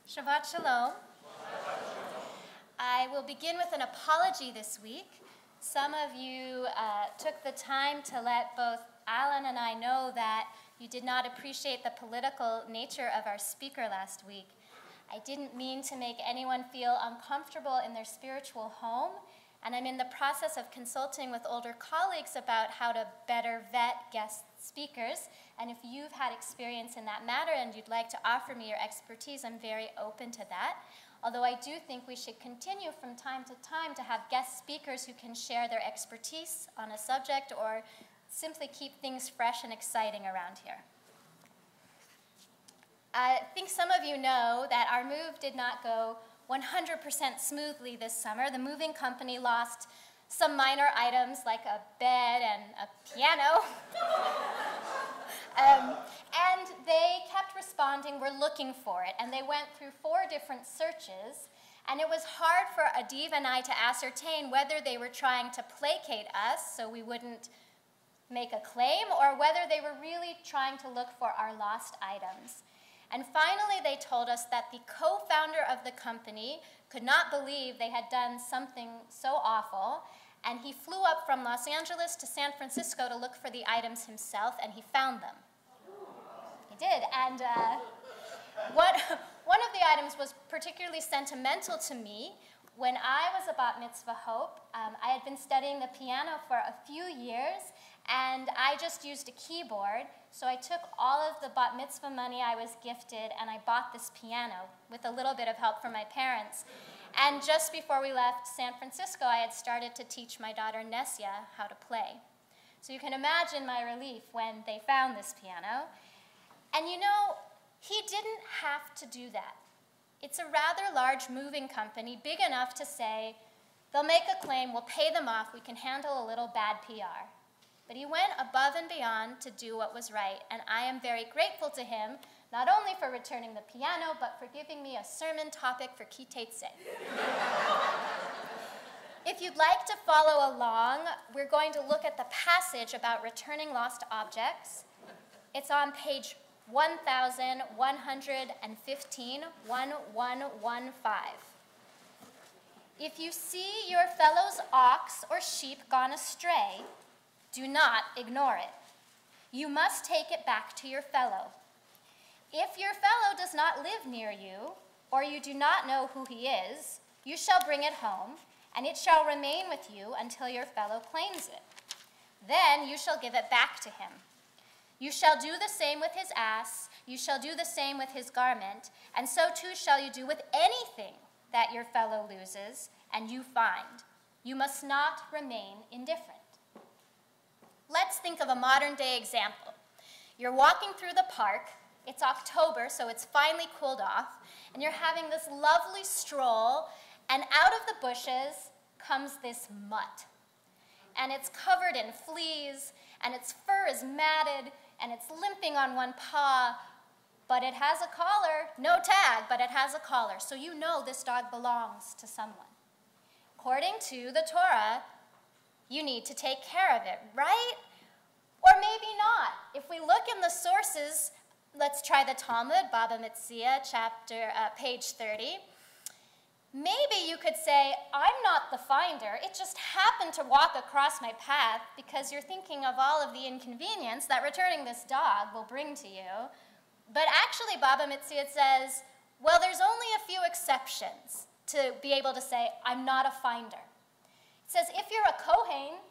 Shabbat Shalom. I will begin with an apology this week. Some of you took the time to let both Alan and I know that you did not appreciate the political nature of our speaker last week. I didn't mean to make anyone feel uncomfortable in their spiritual home, and I'm in the process of consulting with older colleagues about how to better vet guest speakers. And if you've had experience in that matter and you'd like to offer me your expertise, I'm very open to that. Although I do think we should continue from time to have guest speakers who can share their expertise on a subject or simply keep things fresh and exciting around here. I think some of you know that our move did not go 100% smoothly this summer. The moving company lost some minor items like a bed and a piano. And they kept responding, "We're looking for it." And they went through 4 different searches. And it was hard for Adiv and I to ascertain whether they were trying to placate us so we wouldn't make a claim, or whether they were really trying to look for our lost items. And finally, they told us that the co-founder of the company could not believe they had done something so awful, and he flew up from Los Angeles to San Francisco to look for the items himself, and he found them. He did, and one of the items was particularly sentimental to me. When I was a bat mitzvah hope, I had been studying the piano for a few years, and I just used a keyboard. So I took all of the bat mitzvah money I was gifted, and I bought this piano with a little bit of help from my parents. And just before we left San Francisco, I had started to teach my daughter Nessia how to play. So you can imagine my relief when they found this piano. And you know, he didn't have to do that. It's a rather large moving company, big enough to say, they'll make a claim, we'll pay them off, we can handle a little bad PR. But he went above and beyond to do what was right, and I am very grateful to him, not only for returning the piano, but for giving me a sermon topic for Thetze. If you'd like to follow along, we're going to look at the passage about returning lost objects. It's on page 1115, 1115. If you see your fellow's ox or sheep gone astray, do not ignore it. You must take it back to your fellow. If your fellow does not live near you, or you do not know who he is, you shall bring it home, and it shall remain with you until your fellow claims it. Then you shall give it back to him. You shall do the same with his ass, you shall do the same with his garment, and so too shall you do with anything that your fellow loses and you find. You must not remain indifferent. Let's think of a modern-day example. You're walking through the park. It's October, so it's finally cooled off, and you're having this lovely stroll, and out of the bushes comes this mutt. And it's covered in fleas, and its fur is matted, and it's limping on one paw, but it has a collar. No tag, but it has a collar, so you know this dog belongs to someone. According to the Torah, you need to take care of it, right? Or maybe not. If we look in the sources, let's try the Talmud, Baba Metzia, page 30. Maybe you could say, I'm not the finder. It just happened to walk across my path because you're thinking of all of the inconvenience that returning this dog will bring to you. But actually, Baba Metzia says, well, there's only a few exceptions to be able to say, I'm not a finder. It says, if you're a Kohen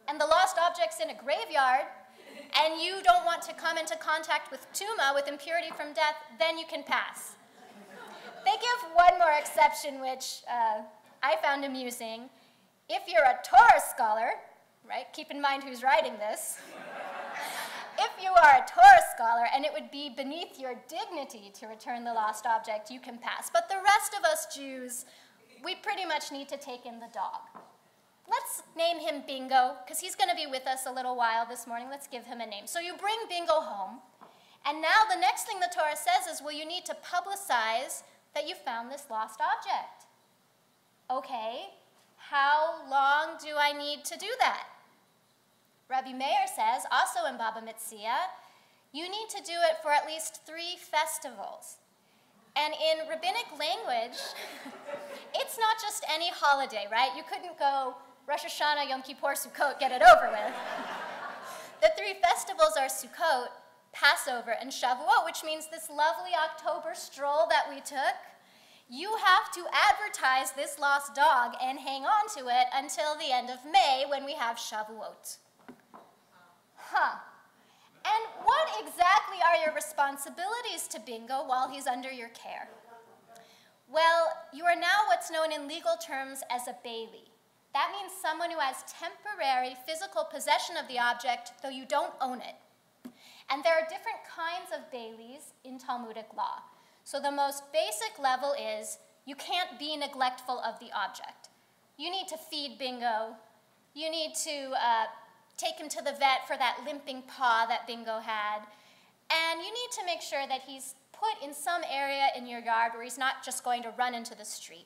and the lost object's in a graveyard and you don't want to come into contact with Tuma, with impurity from death, then you can pass. They give one more exception, which I found amusing. If you're a Torah scholar, right, keep in mind who's writing this. If you are a Torah scholar and it would be beneath your dignity to return the lost object, you can pass. But the rest of us Jews, we pretty much need to take in the dog. Let's name him Bingo, because he's going to be with us a little while this morning. Let's give him a name. So you bring Bingo home, and now the next thing the Torah says is, well, you need to publicize that you found this lost object. Okay, how long do I need to do that? Rabbi Meir says, also in Baba Metzia, you need to do it for at least 3 festivals. And in rabbinic language, it's not just any holiday, right? You couldn't go Rosh Hashanah, Yom Kippur, Sukkot, get it over with. The three festivals are Sukkot, Passover, and Shavuot, which means this lovely October stroll that we took, you have to advertise this lost dog and hang on to it until the end of May when we have Shavuot. And what exactly are your responsibilities to Bingo while he's under your care? Well, you are now what's known in legal terms as a bailee. That means someone who has temporary physical possession of the object, though you don't own it. And there are different kinds of bailees in Talmudic law. So the most basic level is you can't be neglectful of the object. You need to feed Bingo. You need to take him to the vet for that limping paw that Bingo had. And you need to make sure that he's put in some area in your yard where he's not just going to run into the street.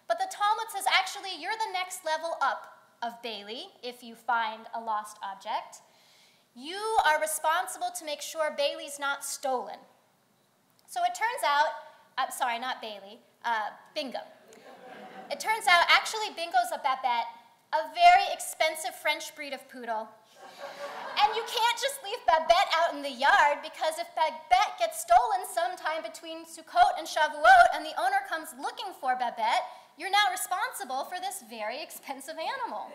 But the Talmud says, actually, you're the next level up of bailee if you find a lost object. You are responsible to make sure bailee's not stolen. So it turns out, sorry, not bailee, Bingo. It turns out, actually, Bingo's a Babette, a very expensive French breed of poodle. And you can't just leave Babette out in the yard, because if Babette gets stolen sometime between Sukkot and Shavuot and the owner comes looking for Babette, you're now responsible for this very expensive animal.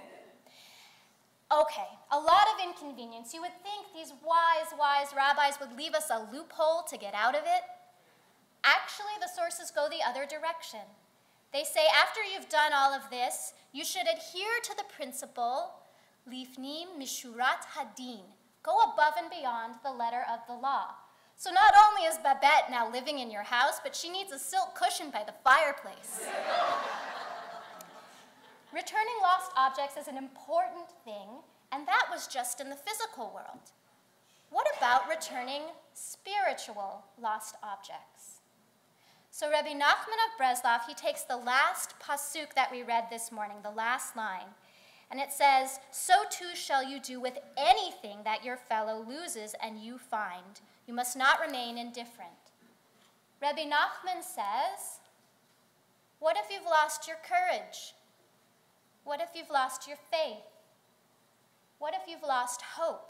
Okay, a lot of inconvenience. You would think these wise rabbis would leave us a loophole to get out of it. Actually, the sources go the other direction. They say after you've done all of this, you should adhere to the principle, lifnim mishurat hadin, go above and beyond the letter of the law. So not only is Babette now living in your house, but she needs a silk cushion by the fireplace. Returning lost objects is an important thing, and that was just in the physical world. What about returning spiritual lost objects? So Rabbi Nachman of Breslov, he takes the last pasuk that we read this morning, the last line, and it says, "So too shall you do with anything that your fellow loses and you find. You must not remain indifferent." Rabbi Nachman says, what if you've lost your courage? What if you've lost your faith? What if you've lost hope?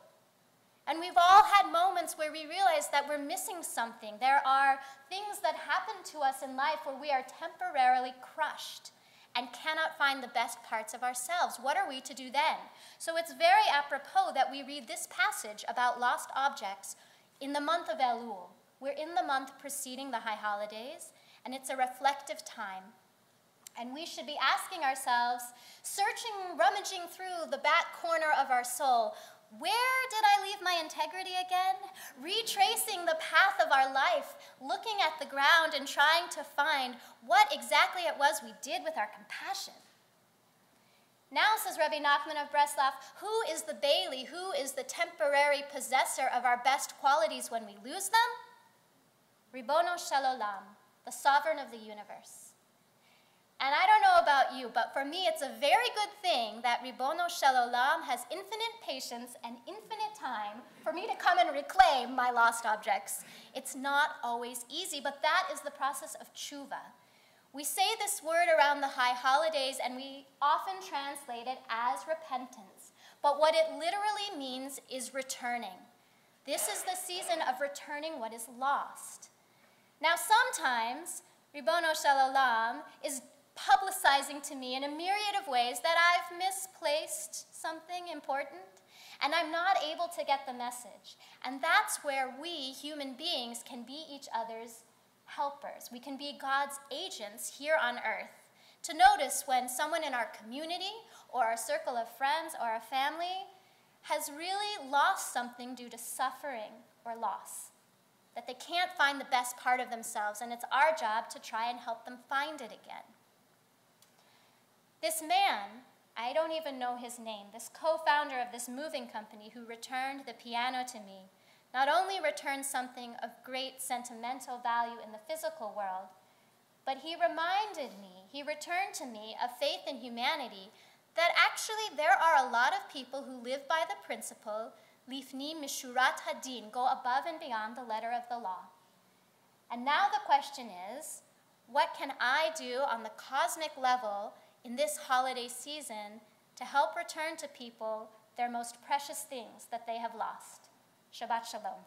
And we've all had moments where we realize that we're missing something. There are things that happen to us in life where we are temporarily crushed and cannot find the best parts of ourselves. What are we to do then? So it's very apropos that we read this passage about lost objects in the month of Elul. We're in the month preceding the high holidays, and it's a reflective time. And we should be asking ourselves, searching, rummaging through the back corner of our soul, where did I leave my integrity again? Retracing the path of our life, looking at the ground and trying to find what exactly it was we did with our compassion. Now, says Rabbi Nachman of Breslov, who is the bailee, who is the temporary possessor of our best qualities when we lose them? Ribono shel olam, the sovereign of the universe. And I don't know about you, but for me it's a very good thing that Ribono shel olam has infinite patience and infinite time for me to come and reclaim my lost objects. It's not always easy, but that is the process of tshuva. We say this word around the high holidays, and we often translate it as repentance. But what it literally means is returning. This is the season of returning what is lost. Now, sometimes Ribono shel olam is publicizing to me in a myriad of ways that I've misplaced something important, and I'm not able to get the message. And that's where we, human beings, can be each other's helpers. We can be God's agents here on earth to notice when someone in our community or our circle of friends or our family has really lost something due to suffering or loss, that they can't find the best part of themselves, and it's our job to try and help them find it again. This man, I don't even know his name, this co-founder of this moving company who returned the piano to me, not only returned something of great sentimental value in the physical world, but he reminded me, he returned to me a faith in humanity that actually there are a lot of people who live by the principle, lifnim mishurat hadin, go above and beyond the letter of the law. And now the question is, what can I do on the cosmic level in this holiday season to help return to people their most precious things that they have lost? Shabbat Shalom.